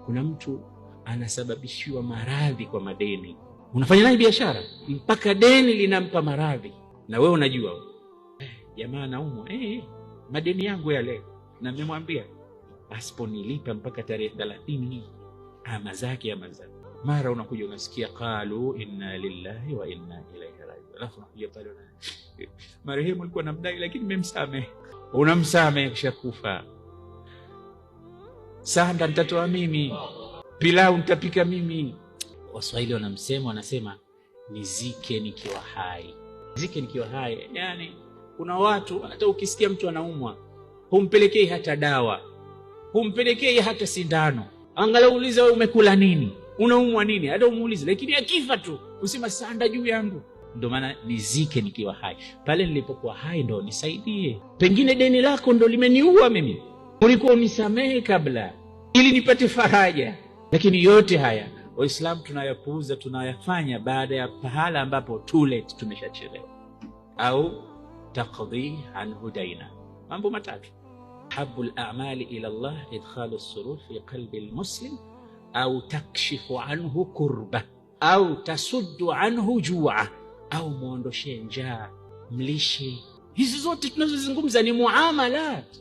Kuna mtu anasababishiwa maradhi kwa madeni, unafanya naye biashara mpaka deni linampa maradhi, na wewe unajua jamaa naumwa, madeni yangu yale, na nimemwambia asiponilipa mpaka tarehe 30 ama zake. Mara unakuja unasikia qalu inna lillahi wa inna ilaihi raji'un, alafu unakuja pale marehemu alikuwa namdai lakini nimemsamehe. Unamsamehe kisha kufa, sanda nitatoa mimi, pilau nitapika mimi. Waswahili wanasema nizike nikiwa hai. Nizike nikiwa hai, yani kuna watu hata ukisikia mtu anaumwa humpelekei hata dawa, humpelekei hata sindano, angalau uliza wewe umekula nini, unaumwa nini, hata umuulize. Lakini akifa tu usema sanda juu yangu. Ndio maana nizike nikiwa hai. Pale nilipokuwa hai ndo nisaidie. Pengine deni lako ndo limeniua mimi, ulikuwa unisamehe kabla ili nipate faraja. Lakini yote haya Waislamu tunayapuuza, tunayafanya baada ya pahala ambapo too late, tumeshachelewa. Au taqdi anhu daina. Mambo matatu: habbul a'mali ila Allah idkhalu as-surur fi qalbi al-muslim, au takshifu anhu kurba, au tasuddu anhu ju'a, au muondoshe njaa, mlishe. Hizi zote tunazozungumza ni muamalat.